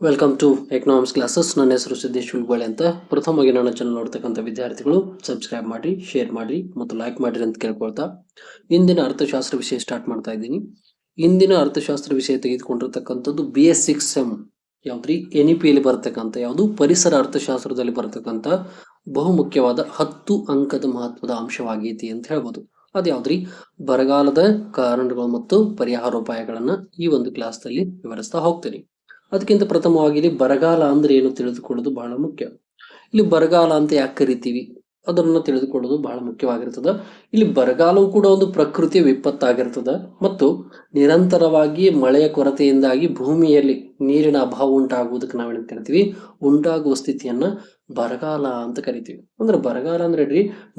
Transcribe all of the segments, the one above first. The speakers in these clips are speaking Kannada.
Welcome to economics classes. ನನ್ನ ಹೆಸರು ಸಿದ್ದೇಶ್ ಹುಲ್ಬಾಳೆ ಅಂತ. ಪ್ರಥಮವಾಗಿ ನನ್ನ ಚಾನಲ್ ನೋಡ್ತಕ್ಕಂಥ ವಿದ್ಯಾರ್ಥಿಗಳು ಸಬ್ಸ್ಕ್ರೈಬ್ ಮಾಡಿ, ಶೇರ್ ಮಾಡಿ ಮತ್ತು ಲೈಕ್ ಮಾಡಿರಿ ಅಂತ ಕೇಳ್ಕೊಳ್ತಾ ಇಂದಿನ ಅರ್ಥಶಾಸ್ತ್ರ ವಿಷಯ ಸ್ಟಾರ್ಟ್ ಮಾಡ್ತಾ ಇದ್ದೀನಿ. ಇಂದಿನ ಅರ್ಥಶಾಸ್ತ್ರ ವಿಷಯ ತೆಗೆದುಕೊಂಡಿರ್ತಕ್ಕಂಥದ್ದು BS6 ಯಾವ್ದ್ರಿ NEP ಬರ್ತಕ್ಕಂಥ ಯಾವುದು ಪರಿಸರ ಅರ್ಥಶಾಸ್ತ್ರದಲ್ಲಿ ಬರ್ತಕ್ಕಂಥ ಬಹುಮುಖ್ಯವಾದ 10 ಅಂಕದ ಮಹತ್ವದ ಅಂಶವಾಗೈತಿ ಅಂತ ಹೇಳ್ಬೋದು. ಅದ್ಯಾವ್ದ್ರಿ ಬರಗಾಲದ ಕಾರಣಗಳು ಮತ್ತು ಪರಿಹಾರೋಪಾಯಗಳನ್ನ ಈ ಒಂದು ಕ್ಲಾಸ್ ನಲ್ಲಿ ವಿವರಿಸ್ತಾ ಹೋಗ್ತೀನಿ. ಅದಕ್ಕಿಂತ ಪ್ರಥಮವಾಗಿ ಇಲ್ಲಿ ಬರಗಾಲ ಅಂದ್ರೆ ಏನು ತಿಳಿದುಕೊಳ್ಳೋದು ಬಹಳ ಮುಖ್ಯ. ಇಲ್ಲಿ ಬರಗಾಲ ಅಂತ ಯಾಕೆ ಕರಿತೀವಿ ಅದನ್ನ ತಿಳಿದುಕೊಳ್ಳೋದು ಬಹಳ ಮುಖ್ಯವಾಗಿರ್ತದ. ಇಲ್ಲಿ ಬರಗಾಲವು ಕೂಡ ಒಂದು ಪ್ರಕೃತಿಯ ವಿಪತ್ತಾಗಿರ್ತದ ಮತ್ತು ನಿರಂತರವಾಗಿ ಮಳೆಯ ಕೊರತೆಯಿಂದಾಗಿ ಭೂಮಿಯಲ್ಲಿ ನೀರಿನ ಅಭಾವ ಉಂಟಾಗುವುದಕ್ಕೆ ನಾವೇನ್ ಕರಿತೀವಿ, ಉಂಟಾಗುವ ಸ್ಥಿತಿಯನ್ನ ಬರಗಾಲ ಅಂತ ಕರಿತೀವಿ. ಅಂದ್ರೆ ಬರಗಾಲ ಅಂದ್ರೆ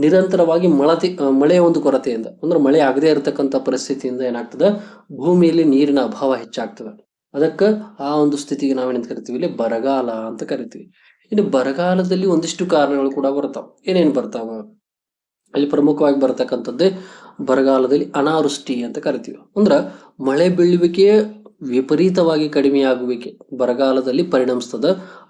ನಿರಂತರವಾಗಿ ಮಳೆಯ ಒಂದು ಕೊರತೆಯಿಂದ ಅಂದ್ರೆ ಮಳೆ ಆಗದೆ ಇರತಕ್ಕಂತ ಪರಿಸ್ಥಿತಿಯಿಂದ ಏನಾಗ್ತದ, ಭೂಮಿಯಲ್ಲಿ ನೀರಿನ ಅಭಾವ ಹೆಚ್ಚಾಗ್ತದ. ಅದಕ್ಕೆ ಆ ಒಂದು ಸ್ಥಿತಿಗೆ ನಾವೇನಂತ ಕರಿತೀವಿ, ಇಲ್ಲಿ ಬರಗಾಲ ಅಂತ ಕರಿತೀವಿ. ಇನ್ನು ಬರಗಾಲದಲ್ಲಿ ಒಂದಿಷ್ಟು ಕಾರಣಗಳು ಕೂಡ ಬರ್ತಾವ. ಏನೇನು ಬರ್ತಾವ ಅಲ್ಲಿ ಪ್ರಮುಖವಾಗಿ ಬರ್ತಕ್ಕಂಥದ್ದೇ ಬರಗಾಲದಲ್ಲಿ ಅನಾವೃಷ್ಟಿ ಅಂತ ಕರಿತೀವಿ. ಅಂದ್ರ ಮಳೆ ಬೀಳುವಿಕೆ ವಿಪರೀತವಾಗಿ ಕಡಿಮೆಯಾಗುವಿಕೆ ಬರಗಾಲದಲ್ಲಿ ಪರಿಣಮಿಸ್ತದ.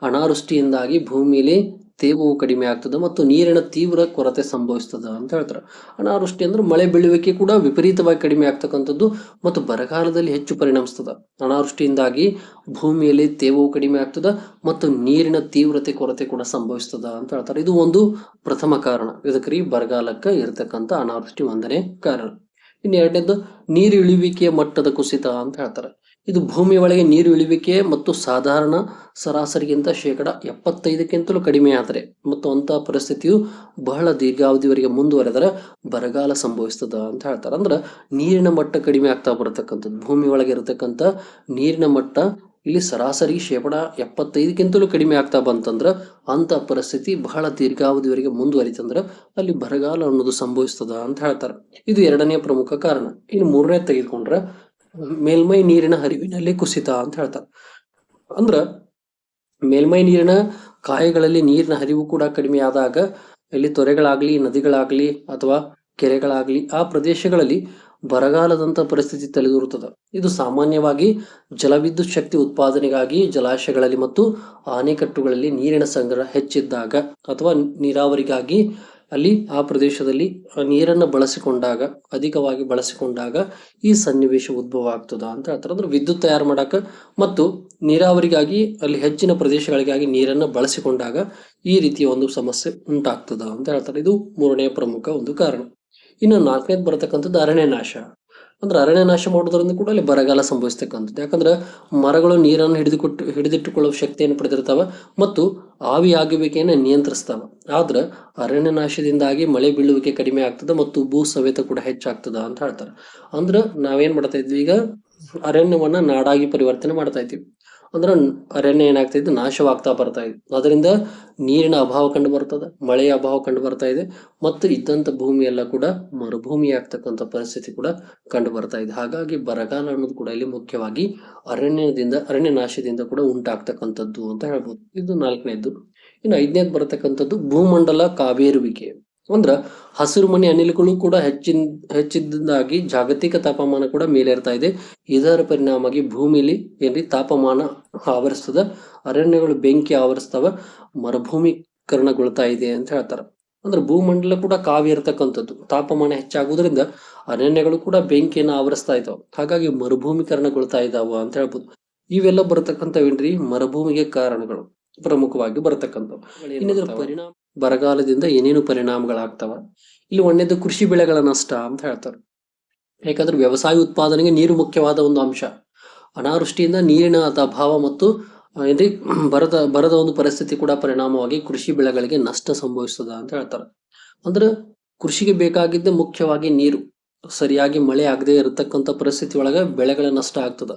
ಅನಾವೃಷ್ಟಿಯಿಂದಾಗಿ ಭೂಮಿಯಲ್ಲಿ ತೇವವು ಕಡಿಮೆ ಆಗ್ತದೆ ಮತ್ತು ನೀರಿನ ತೀವ್ರ ಕೊರತೆ ಸಂಭವಿಸ್ತದ ಅಂತ ಹೇಳ್ತಾರೆ. ಅನಾವೃಷ್ಟಿ ಅಂದ್ರೆ ಮಳೆ ಬೀಳುವಿಕೆ ಕೂಡ ವಿಪರೀತವಾಗಿ ಕಡಿಮೆ ಆಗ್ತಕ್ಕಂಥದ್ದು ಮತ್ತು ಬರಗಾಲದಲ್ಲಿ ಹೆಚ್ಚು ಪರಿಣಮಿಸ್ತದ. ಅನಾವೃಷ್ಟಿಯಿಂದಾಗಿ ಭೂಮಿಯಲ್ಲಿ ತೇವವು ಕಡಿಮೆ ಆಗ್ತದ ಮತ್ತು ನೀರಿನ ತೀವ್ರತೆ ಕೊರತೆ ಕೂಡ ಸಂಭವಿಸ್ತದ ಅಂತ ಹೇಳ್ತಾರೆ. ಇದು ಒಂದು ಪ್ರಥಮ ಕಾರಣ. ಇದಕ್ಕೆ ಬರಗಾಲಕ್ಕೆ ಇರತಕ್ಕಂಥ ಅನಾವೃಷ್ಟಿ ಒಂದನೇ ಕಾರಣ. ಇನ್ನು ಎರಡನೇದು ನೀರು ಇಳಿವಿಕೆಯ ಮಟ್ಟದ ಕುಸಿತ ಅಂತ ಹೇಳ್ತಾರೆ. ಇದು ಭೂಮಿ ಒಳಗೆ ನೀರು ಇಳಿವಿಕೆ ಮತ್ತು ಸಾಧಾರಣ ಸರಾಸರಿಗಿಂತ 75%ಕ್ಕಿಂತಲೂ ಕಡಿಮೆ ಆದರೆ ಮತ್ತು ಅಂತ ಪರಿಸ್ಥಿತಿಯು ಬಹಳ ದೀರ್ಘಾವಧಿವರೆಗೆ ಮುಂದುವರೆದರೆ ಬರಗಾಲ ಸಂಭವಿಸ್ತದ ಅಂತ ಹೇಳ್ತಾರೆ. ಅಂದ್ರೆ ನೀರಿನ ಮಟ್ಟ ಕಡಿಮೆ ಆಗ್ತಾ ಬರತಕ್ಕಂಥದ್ದು, ಭೂಮಿ ಒಳಗೆ ಇರತಕ್ಕಂಥ ನೀರಿನ ಮಟ್ಟ ಇಲ್ಲಿ ಸರಾಸರಿ 75%ಕ್ಕಿಂತಲೂ ಕಡಿಮೆ ಆಗ್ತಾ ಬಂತಂದ್ರ ಅಂತ ಪರಿಸ್ಥಿತಿ ಬಹಳ ದೀರ್ಘಾವಧಿವರೆಗೆ ಮುಂದುವರಿತಂದ್ರ ಅಲ್ಲಿ ಬರಗಾಲ ಅನ್ನೋದು ಸಂಭವಿಸ್ತದ ಅಂತ ಹೇಳ್ತಾರೆ. ಇದು ಎರಡನೇ ಪ್ರಮುಖ ಕಾರಣ. ಇನ್ನು ಮೂರನೇ ತೆಗೆದುಕೊಂಡ್ರೆ ಮೇಲ್ಮೈ ನೀರಿನ ಹರಿವಿನಲ್ಲಿ ಕುಸಿತ ಅಂತ ಹೇಳ್ತಾರೆ. ಅಂದ್ರ ಮೇಲ್ಮೈ ನೀರಿನ ಕಾಯಗಳಲ್ಲಿ ನೀರಿನ ಹರಿವು ಕೂಡ ಕಡಿಮೆ ಆದಾಗ ಇಲ್ಲಿ ತೊರೆಗಳಾಗ್ಲಿ, ನದಿಗಳಾಗ್ಲಿ ಅಥವಾ ಕೆರೆಗಳಾಗ್ಲಿ ಆ ಪ್ರದೇಶಗಳಲ್ಲಿ ಬರಗಾಲದಂತ ಪರಿಸ್ಥಿತಿ ತಲೆದೂರುತ್ತದೆ. ಇದು ಸಾಮಾನ್ಯವಾಗಿ ಜಲವಿದ್ಯುತ್ ಶಕ್ತಿ ಉತ್ಪಾದನೆಗಾಗಿ ಜಲಾಶಯಗಳಲ್ಲಿ ಮತ್ತು ಆಣೆಕಟ್ಟುಗಳಲ್ಲಿ ನೀರಿನ ಸಂಗ್ರಹ ಹೆಚ್ಚಿದ್ದಾಗ ಅಥವಾ ನೀರಾವರಿಗಾಗಿ ಅಲ್ಲಿ ಆ ಪ್ರದೇಶದಲ್ಲಿ ನೀರನ್ನು ಬಳಸಿಕೊಂಡಾಗ, ಅಧಿಕವಾಗಿ ಬಳಸಿಕೊಂಡಾಗ ಈ ಸನ್ನಿವೇಶ ಉದ್ಭವ ಆಗ್ತದ ಅಂತ ಹೇಳ್ತಾರೆ. ಅಂದ್ರೆ ವಿದ್ಯುತ್ ತಯಾರು ಮಾಡಕ ಮತ್ತು ನೀರಾವರಿಗಾಗಿ ಅಲ್ಲಿ ಹೆಚ್ಚಿನ ಪ್ರದೇಶಗಳಿಗಾಗಿ ನೀರನ್ನು ಬಳಸಿಕೊಂಡಾಗ ಈ ರೀತಿಯ ಒಂದು ಸಮಸ್ಯೆ ಉಂಟಾಗ್ತದ ಅಂತ ಹೇಳ್ತಾರೆ. ಇದು ಮೂರನೇ ಪ್ರಮುಖ ಒಂದು ಕಾರಣ. ಇನ್ನು ನಾಲ್ಕನೇದು ಬರತಕ್ಕಂಥದ್ದು ಅರಣ್ಯನಾಶ. ಅಂದ್ರೆ ಅರಣ್ಯನಾಶ ಮಾಡೋದ್ರಿಂದ ಕೂಡ ಅಲ್ಲಿ ಬರಗಾಲ ಸಂಭವಿಸ್ತಕ್ಕಂಥದ್ದು. ಯಾಕಂದ್ರೆ ಮರಗಳು ನೀರನ್ನು ಹಿಡಿದಿಟ್ಟುಕೊಳ್ಳುವ ಶಕ್ತಿಯನ್ನು ಪಡೆದಿರ್ತಾವ ಮತ್ತು ಆವಿಯಾಗುವಿಕೆಯನ್ನು ನಿಯಂತ್ರಿಸ್ತಾವ. ಆದ್ರೆ ಅರಣ್ಯನಾಶದಿಂದಾಗಿ ಮಳೆ ಬೀಳುವಿಕೆ ಕಡಿಮೆ ಆಗ್ತದೆ ಮತ್ತು ಭೂ ಸವೆತ ಕೂಡ ಹೆಚ್ಚಾಗ್ತದ ಅಂತ ಹೇಳ್ತಾರೆ. ಅಂದ್ರೆ ನಾವೇನ್ ಮಾಡ್ತಾ ಇದ್ವಿ, ಈಗ ಅರಣ್ಯವನ್ನ ನಾಡಾಗಿ ಪರಿವರ್ತನೆ ಮಾಡ್ತಾ ಇದ್ವಿ. ಅಂದ್ರೆ ಅರಣ್ಯ ಏನಾಗ್ತಾ ಇದೆ, ನಾಶವಾಗ್ತಾ ಬರ್ತಾ ಇದೆ. ಅದರಿಂದ ನೀರಿನ ಅಭಾವ ಕಂಡು ಬರ್ತದೆ, ಮಳೆಯ ಅಭಾವ ಕಂಡು ಬರ್ತಾ ಇದೆ ಮತ್ತು ಇದ್ದಂತ ಭೂಮಿ ಎಲ್ಲ ಕೂಡ ಮರುಭೂಮಿ ಆಗ್ತಕ್ಕಂಥ ಪರಿಸ್ಥಿತಿ ಕೂಡ ಕಂಡು ಬರ್ತಾ ಇದೆ. ಹಾಗಾಗಿ ಬರಗಾಲ ಅನ್ನೋದು ಕೂಡ ಇಲ್ಲಿ ಮುಖ್ಯವಾಗಿ ಅರಣ್ಯ ನಾಶದಿಂದ ಕೂಡ ಉಂಟಾಗ್ತಕ್ಕಂಥದ್ದು ಅಂತ ಹೇಳ್ಬೋದು. ಇದು ನಾಲ್ಕನೇದ್ದು. ಇನ್ನು ಐದನೇದು ಬರತಕ್ಕಂಥದ್ದು ಭೂಮಂಡಲ ಕಾವೇರುವಿಕೆ. ಅಂದ್ರ ಹಸಿರು ಮನೆ ಅನಿಲಗಳು ಕೂಡ ಹೆಚ್ಚಿದ್ದಾಗಿ ಜಾಗತಿಕ ತಾಪಮಾನ ಕೂಡ ಮೇಲೇರ್ತಾ ಇದೆ. ಇದರ ಪರಿಣಾಮವಾಗಿ ಭೂಮಿಲಿ ಏನ್ರಿ ತಾಪಮಾನ ಆವರಿಸ್ತದ, ಅರಣ್ಯಗಳು ಬೆಂಕಿ ಆವರಿಸ್ತಾವ, ಮರುಭೂಮೀಕರಣಗೊಳ್ತಾ ಇದೆ ಅಂತ ಹೇಳ್ತಾರ. ಅಂದ್ರೆ ಭೂಮಂಡಲ ಕೂಡ ಕಾವಿ ಇರತಕ್ಕಂಥದ್ದು, ತಾಪಮಾನ ಹೆಚ್ಚಾಗುವುದರಿಂದ ಅರಣ್ಯಗಳು ಕೂಡ ಬೆಂಕಿಯನ್ನು ಆವರಿಸ್ತಾ ಇದಾವ. ಹಾಗಾಗಿ ಮರುಭೂಮೀಕರಣಗೊಳ್ತಾ ಇದಾವ ಅಂತ ಹೇಳ್ಬೋದು. ಇವೆಲ್ಲ ಬರತಕ್ಕಂಥವೇನ್ರಿ ಮರುಭೂಮಿಗೆ ಕಾರಣಗಳು ಪ್ರಮುಖವಾಗಿ ಬರತಕ್ಕಂಥವು. ಇನ್ನಿದ್ರ ಪರಿಣಾಮ ಬರಗಾಲದಿಂದ ಏನೇನು ಪರಿಣಾಮಗಳಾಗ್ತಾವ, ಇಲ್ಲಿ ಒಂದೇದು ಕೃಷಿ ಬೆಳೆಗಳ ನಷ್ಟ ಅಂತ ಹೇಳ್ತಾರೆ. ಯಾಕಂದ್ರೆ ವ್ಯವಸಾಯ ಉತ್ಪಾದನೆಗೆ ನೀರು ಮುಖ್ಯವಾದ ಒಂದು ಅಂಶ. ಅನಾವೃಷ್ಟಿಯಿಂದ ನೀರಿನ ಅಭಾವ ಮತ್ತು ಏನ್ರಿ ಬರದ ಒಂದು ಪರಿಸ್ಥಿತಿ ಕೂಡ ಪರಿಣಾಮವಾಗಿ ಕೃಷಿ ಬೆಳೆಗಳಿಗೆ ನಷ್ಟ ಸಂಭವಿಸ್ತದ ಅಂತ ಹೇಳ್ತಾರೆ. ಅಂದ್ರೆ ಕೃಷಿಗೆ ಬೇಕಾಗಿದ್ದ ಮುಖ್ಯವಾಗಿ ನೀರು, ಸರಿಯಾಗಿ ಮಳೆ ಆಗದೆ ಇರತಕ್ಕಂಥ ಪರಿಸ್ಥಿತಿ ಒಳಗೆ ಬೆಳೆಗಳ ನಷ್ಟ ಆಗ್ತದ.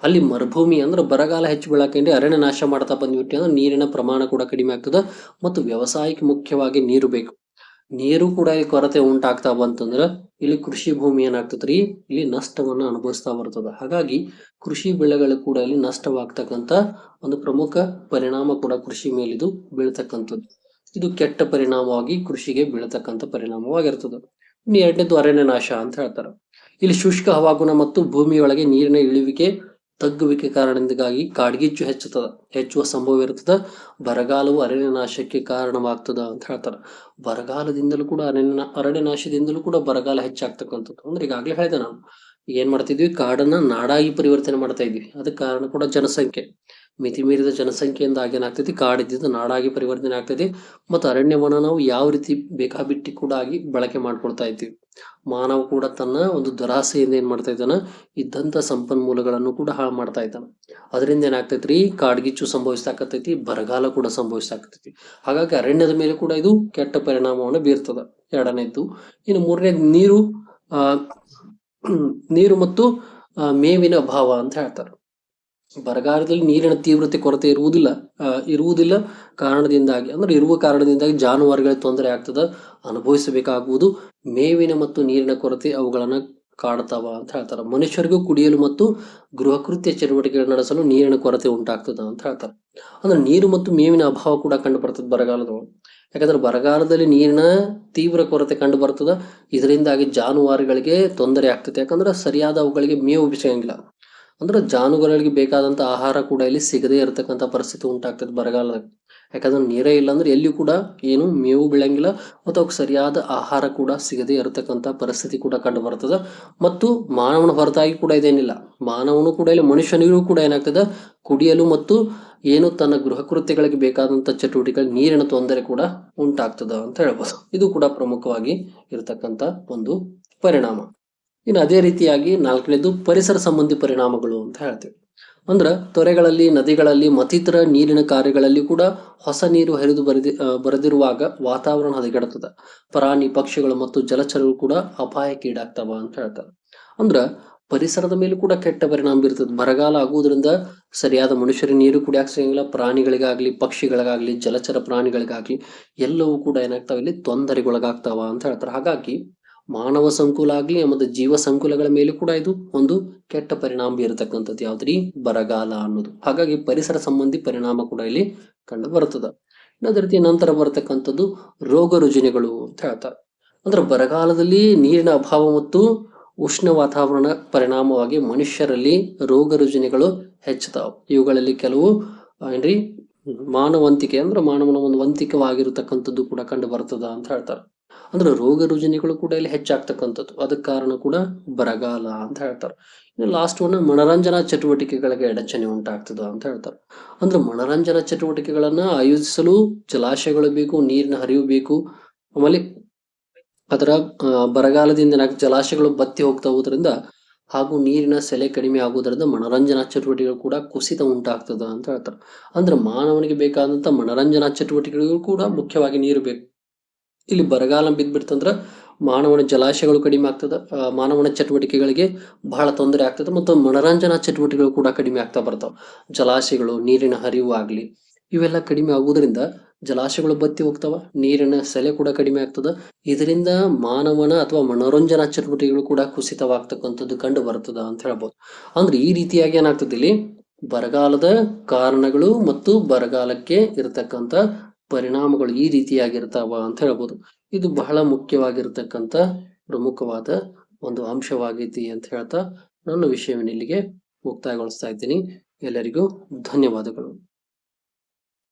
ಅಲ್ಲಿ ಮರುಭೂಮಿ ಅಂದ್ರೆ ಬರಗಾಲ ಹೆಚ್ಚು ಬೀಳಕಂಡಿ ಅರಣ್ಯ ನಾಶ ಮಾಡ್ತಾ ಬಂದ್ಬಿಟ್ಟು ಅಂದ್ರೆ ನೀರಿನ ಪ್ರಮಾಣ ಕೂಡ ಕಡಿಮೆ ಆಗ್ತದ ಮತ್ತು ವ್ಯವಸಾಯಕ್ಕೆ ಮುಖ್ಯವಾಗಿ ನೀರು ಬೇಕು. ನೀರು ಕೂಡ ಈ ಕೊರತೆ ಉಂಟಾಗ್ತಾ ಬಂತಂದ್ರ ಇಲ್ಲಿ ಕೃಷಿ ಭೂಮಿ ಏನಾಗ್ತದ್ರಿ, ಇಲ್ಲಿ ನಷ್ಟವನ್ನ ಅನುಭವಿಸ್ತಾ ಬರ್ತದ. ಹಾಗಾಗಿ ಕೃಷಿ ಬೆಳೆಗಳು ಕೂಡ ಇಲ್ಲಿ ನಷ್ಟವಾಗ್ತಕ್ಕಂಥ ಒಂದು ಪ್ರಮುಖ ಪರಿಣಾಮ ಕೂಡ ಕೃಷಿ ಮೇಲಿದು ಬೀಳ್ತಕ್ಕಂಥದ್ದು. ಇದು ಕೆಟ್ಟ ಪರಿಣಾಮವಾಗಿ ಕೃಷಿಗೆ ಬೀಳ್ತಕ್ಕಂಥ ಪರಿಣಾಮವಾಗಿರ್ತದೆ. ಇನ್ನು ಎರಡನೇದು ಅರಣ್ಯ ನಾಶ ಅಂತ ಹೇಳ್ತಾರೆ. ಇಲ್ಲಿ ಶುಷ್ಕ ಹವಾಗುಣ ಮತ್ತು ಭೂಮಿಯೊಳಗೆ ನೀರಿನ ಇಳುವಿಕೆ ತಗ್ಗುವಿಕೆ ಕಾರಣದಿಂದಾಗಿ ಕಾಡ್ಗಿಚ್ಚು ಹೆಚ್ಚುವ ಸಂಭವ ಇರ್ತದ. ಬರಗಾಲವು ಅರಣ್ಯ ನಾಶಕ್ಕೆ ಕಾರಣವಾಗ್ತದ ಅಂತ ಹೇಳ್ತಾರೆ. ಬರಗಾಲದಿಂದಲೂ ಕೂಡ ಅರಣ್ಯ ನಾಶದಿಂದಲೂ ಕೂಡ ಬರಗಾಲ ಹೆಚ್ಚಾಗ್ತಕ್ಕಂಥದ್ದು. ಅಂದ್ರೆ ಈಗಾಗಲೇ ಹೇಳಿದೆ ನಾನು, ಏನ್ ಮಾಡ್ತಿದ್ವಿ, ಕಾಡನ್ನ ನಾಡಾಗಿ ಪರಿವರ್ತನೆ ಮಾಡ್ತಾ ಇದ್ವಿ. ಅದಕ್ಕೆ ಕಾರಣ ಕೂಡ ಜನಸಂಖ್ಯೆ. ಮಿತಿ ಮೀರಿದ ಜನಸಂಖ್ಯೆಯಿಂದ ಏನಾಗ್ತೈತಿ, ಕಾಡಿದ್ದಿದ್ದು ನಾಡಾಗಿ ಪರಿವರ್ತನೆ ಆಗ್ತೈತಿ. ಮತ್ತು ಅರಣ್ಯವನ್ನ ನಾವು ಯಾವ ರೀತಿ ಬೇಕಾಬಿಟ್ಟಿ ಕೂಡ ಆಗಿ ಬಳಕೆ ಮಾಡ್ಕೊಳ್ತಾ ಇದ್ದೀವಿ. ಮಾನವ ಕೂಡ ತನ್ನ ಒಂದು ದುರಾಸೆಯಿಂದ ಏನ್ ಮಾಡ್ತಾ ಇದ್ದಾನ, ಇದ್ದಂತ ಸಂಪನ್ಮೂಲಗಳನ್ನು ಕೂಡ ಹಾಳು ಮಾಡ್ತಾ ಇದ್ದಾನ. ಅದರಿಂದ ಏನಾಗ್ತೈತ್ರಿ, ಕಾಡ್ಗಿಚ್ಚು ಸಂಭವಿಸಾಕತೈತಿ, ಬರಗಾಲ ಕೂಡ ಸಂಭವಿಸಾಕತೈತಿ. ಹಾಗಾಗಿ ಅರಣ್ಯದ ಮೇಲೆ ಕೂಡ ಇದು ಕೆಟ್ಟ ಪರಿಣಾಮವನ್ನು ಬೀರ್ತದ. ಎರಡನೇದ್ದು. ಇನ್ನು ಮೂರನೇದು ನೀರು ಮತ್ತು ಮೇವಿನ ಅಭಾವ ಅಂತ ಹೇಳ್ತಾರೆ. ಬರಗಾಲದಲ್ಲಿ ನೀರಿನ ತೀವ್ರತೆ ಕೊರತೆ ಇರುವುದಿಲ್ಲ ಕಾರಣದಿಂದಾಗಿ, ಅಂದ್ರೆ ಇರುವ ಕಾರಣದಿಂದಾಗಿ ಜಾನುವಾರುಗಳಿಗೆ ತೊಂದರೆ ಆಗ್ತದ, ಅನುಭವಿಸಬೇಕಾಗುವುದು. ಮೇವಿನ ಮತ್ತು ನೀರಿನ ಕೊರತೆ ಅವುಗಳನ್ನ ಕಾಡ್ತಾವ ಅಂತ ಹೇಳ್ತಾರೆ. ಮನುಷ್ಯರಿಗೂ ಕುಡಿಯಲು ಮತ್ತು ಗೃಹ ಕೃತ್ಯ ಚಟುವಟಿಕೆಗಳು ನಡೆಸಲು ನೀರಿನ ಕೊರತೆ ಉಂಟಾಗ್ತದ ಅಂತ ಹೇಳ್ತಾರೆ. ಅಂದ್ರೆ ನೀರು ಮತ್ತು ಮೇವಿನ ಅಭಾವ ಕೂಡ ಕಂಡು ಬರ್ತದೆ ಬರಗಾಲದೊಳಗೆ. ಯಾಕಂದ್ರೆ ಬರಗಾಲದಲ್ಲಿ ನೀರಿನ ತೀವ್ರ ಕೊರತೆ ಕಂಡು ಬರ್ತದ. ಇದರಿಂದಾಗಿ ಜಾನುವಾರುಗಳಿಗೆ ತೊಂದರೆ ಆಗ್ತದೆ. ಯಾಕಂದ್ರೆ ಸರಿಯಾದ ಅವುಗಳಿಗೆ ಮೇವು ಸಿಗಂಗಿಲ್ಲ. ಅಂದ್ರೆ ಜಾನುವಾರುಗಳಿಗೆ ಬೇಕಾದಂತ ಆಹಾರ ಕೂಡ ಇಲ್ಲಿ ಸಿಗದೇ ಇರತಕ್ಕಂತ ಪರಿಸ್ಥಿತಿ ಉಂಟಾಗ್ತದೆ ಬರಗಾಲದಾಗ. ಯಾಕಂದ್ರೆ ನೀರೇ ಇಲ್ಲ ಅಂದ್ರೆ ಎಲ್ಲಿ ಕೂಡ ಏನು ಮೇವು ಬೆಳೆಯಂಗಿಲ್ಲ, ಮತ್ತು ಅವಕ್ಕೆ ಸರಿಯಾದ ಆಹಾರ ಕೂಡ ಸಿಗದೇ ಇರತಕ್ಕಂತ ಪರಿಸ್ಥಿತಿ ಕೂಡ ಕಂಡು ಬರ್ತದ. ಮತ್ತು ಮಾನವನ ಹೊರತಾಗಿ ಕೂಡ ಇದೇನಿಲ್ಲ, ಮಾನವನು ಕೂಡ ಇಲ್ಲಿ ಮನುಷ್ಯನಿಗೂ ಕೂಡ ಏನಾಗ್ತದ, ಕುಡಿಯಲು ಮತ್ತು ಏನು ತನ್ನ ಗೃಹ ಕೃತ್ಯಗಳಿಗೆ ಬೇಕಾದಂತ ಚಟುವಟಿಕೆಗಳಿಗೆ ನೀರಿನ ತೊಂದರೆ ಕೂಡ ಉಂಟಾಗ್ತದ ಅಂತ ಹೇಳ್ಬೋದು. ಇದು ಕೂಡ ಪ್ರಮುಖವಾಗಿ ಇರತಕ್ಕಂತ ಒಂದು ಪರಿಣಾಮ. ಇನ್ನು ಅದೇ ರೀತಿಯಾಗಿ ನಾಲ್ಕನೇದು ಪರಿಸರ ಸಂಬಂಧಿ ಪರಿಣಾಮಗಳು ಅಂತ ಹೇಳ್ತೀವಿ. ಅಂದ್ರ ತೊರೆಗಳಲ್ಲಿ, ನದಿಗಳಲ್ಲಿ ಮತ್ತಿತರ ನೀರಿನ ಕಾರ್ಯಗಳಲ್ಲಿ ಕೂಡ ಹೊಸ ನೀರು ಹರಿದು ಬರದಿರುವಾಗ ವಾತಾವರಣ ಹದಗೆಡುತ್ತದೆ. ಪ್ರಾಣಿ ಪಕ್ಷಿಗಳು ಮತ್ತು ಜಲಚರಗಳು ಕೂಡ ಅಪಾಯಕ್ಕೀಡಾಗ್ತಾವ ಅಂತ ಹೇಳ್ತಾರೆ. ಅಂದ್ರ ಪರಿಸರದ ಮೇಲೂ ಕೂಡ ಕೆಟ್ಟ ಪರಿಣಾಮ ಬೀರ್ತದೆ. ಬರಗಾಲ ಆಗುವುದರಿಂದ ಸರಿಯಾದ ಮನುಷ್ಯರಿಗೆ ನೀರು ಕುಡಿಯಾಕ ಸಿಗಂಗಿಲ್ಲ. ಪ್ರಾಣಿಗಳಿಗಾಗ್ಲಿ, ಪಕ್ಷಿಗಳಿಗಾಗ್ಲಿ, ಜಲಚರ ಪ್ರಾಣಿಗಳಿಗಾಗ್ಲಿ ಎಲ್ಲವೂ ಕೂಡ ಏನಾಗ್ತಾವ, ಇಲ್ಲಿ ತೊಂದರೆಗೊಳಗಾಗ್ತಾವ ಅಂತ ಹೇಳ್ತಾರೆ. ಹಾಗಾಗಿ ಮಾನವ ಸಂಕುಲ ಆಗ್ಲಿ ಮತ್ತು ಜೀವ ಸಂಕುಲಗಳ ಮೇಲೆ ಕೂಡ ಇದು ಒಂದು ಕೆಟ್ಟ ಪರಿಣಾಮ ಬೀರತಕ್ಕಂಥದ್ದು ಯಾವ್ದ್ರಿ, ಬರಗಾಲ ಅನ್ನೋದು. ಹಾಗಾಗಿ ಪರಿಸರ ಸಂಬಂಧಿ ಪರಿಣಾಮ ಕೂಡ ಇಲ್ಲಿ ಕಂಡು ಬರ್ತದ. ಅದೇ ರೀತಿ ನಂತರ ಬರತಕ್ಕಂಥದ್ದು ರೋಗ ರುಜಿನಗಳು ಅಂತ ಹೇಳ್ತಾರೆ. ಅಂದ್ರೆ ಬರಗಾಲದಲ್ಲಿ ನೀರಿನ ಅಭಾವ ಮತ್ತು ಉಷ್ಣ ವಾತಾವರಣ ಪರಿಣಾಮವಾಗಿ ಮನುಷ್ಯರಲ್ಲಿ ರೋಗ ರುಜಿನಗಳು ಹೆಚ್ಚುತ್ತಾವ. ಇವುಗಳಲ್ಲಿ ಕೆಲವು ಏನ್ರಿ ಮಾನವಂತಿಕೆ, ಅಂದ್ರೆ ಮಾನವನ ಒಂದು ವಂತಿಕವಾಗಿರತಕ್ಕಂಥದ್ದು ಕೂಡ ಕಂಡು ಬರ್ತದ ಅಂತ ಹೇಳ್ತಾರೆ. ಅಂದ್ರೆ ರೋಗ ರುಜಿನಗಳು ಕೂಡ ಇಲ್ಲಿ ಹೆಚ್ಚಾಗ್ತಕ್ಕಂಥದ್ದು. ಅದಕ್ಕೆ ಕಾರಣ ಕೂಡ ಬರಗಾಲ ಅಂತ ಹೇಳ್ತಾರೆ. ಇನ್ನು ಲಾಸ್ಟ್ ಒನ್, ಮನರಂಜನಾ ಚಟುವಟಿಕೆಗಳಿಗೆ ಅಡಚಣೆ ಉಂಟಾಗ್ತದ ಅಂತ ಹೇಳ್ತಾರೆ. ಅಂದ್ರೆ ಮನರಂಜನಾ ಚಟುವಟಿಕೆಗಳನ್ನ ಆಯೋಜಿಸಲು ಜಲಾಶಯಗಳು ಬೇಕು, ನೀರಿನ ಹರಿವು ಬೇಕು. ಆಮೇಲೆ ಅದರ ಬರಗಾಲದಿಂದ ಜಲಾಶಯಗಳು ಬತ್ತಿ ಹೋಗ್ತಾ ಹೋದ್ರಿಂದ ಹಾಗೂ ನೀರಿನ ಸೆಲೆ ಕಡಿಮೆ ಆಗುವುದರಿಂದ ಮನರಂಜನಾ ಚಟುವಟಿಕೆಗಳು ಕೂಡ ಕುಸಿತ ಉಂಟಾಗ್ತದ ಅಂತ ಹೇಳ್ತಾರೆ. ಅಂದ್ರೆ ಮಾನವನಿಗೆ ಬೇಕಾದಂತ ಮನರಂಜನಾ ಚಟುವಟಿಕೆಗಳಿಗೂ ಕೂಡ ಮುಖ್ಯವಾಗಿ ನೀರು ಬೇಕು. ಇಲ್ಲಿ ಬರಗಾಲ ಬಿದ್ದ್ಬಿಡ್ತಂದ್ರ ಮಾನವನ ಜಲಾಶಯಗಳು ಕಡಿಮೆ ಆಗ್ತದ, ಮಾನವನ ಚಟುವಟಿಕೆಗಳಿಗೆ ಬಹಳ ತೊಂದರೆ ಆಗ್ತದೆ, ಮತ್ತು ಮನರಂಜನಾ ಚಟುವಟಿಕೆಗಳು ಕೂಡ ಕಡಿಮೆ ಆಗ್ತಾ ಬರ್ತಾವ. ಜಲಾಶಯಗಳು, ನೀರಿನ ಹರಿವು ಆಗ್ಲಿ ಇವೆಲ್ಲ ಕಡಿಮೆ ಆಗುವುದರಿಂದ ಜಲಾಶಯಗಳು ಬತ್ತಿ ಹೋಗ್ತಾವ, ನೀರಿನ ಸೆಲೆ ಕೂಡ ಕಡಿಮೆ ಆಗ್ತದ. ಇದರಿಂದ ಮಾನವನ ಅಥವಾ ಮನೋರಂಜನಾ ಚಟುವಟಿಕೆಗಳು ಕೂಡ ಕುಸಿತವಾಗ್ತಕ್ಕಂಥದ್ದು ಕಂಡು ಬರ್ತದ ಅಂತ ಹೇಳ್ಬೋದು. ಅಂದ್ರೆ ಈ ರೀತಿಯಾಗಿ ಏನಾಗ್ತದೆ, ಇಲ್ಲಿ ಬರಗಾಲದ ಕಾರಣಗಳು ಮತ್ತು ಬರಗಾಲಕ್ಕೆ ಇರತಕ್ಕಂತ ಪರಿಣಾಮಗಳು ಈ ರೀತಿಯಾಗಿರ್ತಾವ ಅಂತ ಹೇಳ್ಬೋದು. ಇದು ಬಹಳ ಮುಖ್ಯವಾಗಿರ್ತಕ್ಕಂಥ ಪ್ರಮುಖವಾದ ಒಂದು ಅಂಶವಾಗೈತಿ ಅಂತ ಹೇಳ್ತಾ ನನ್ನ ವಿಷಯವನ್ನು ಇಲ್ಲಿಗೆ ಮುಕ್ತಾಯಗೊಳಿಸ್ತಾ ಇದ್ದೀನಿ. ಎಲ್ಲರಿಗೂ ಧನ್ಯವಾದಗಳು.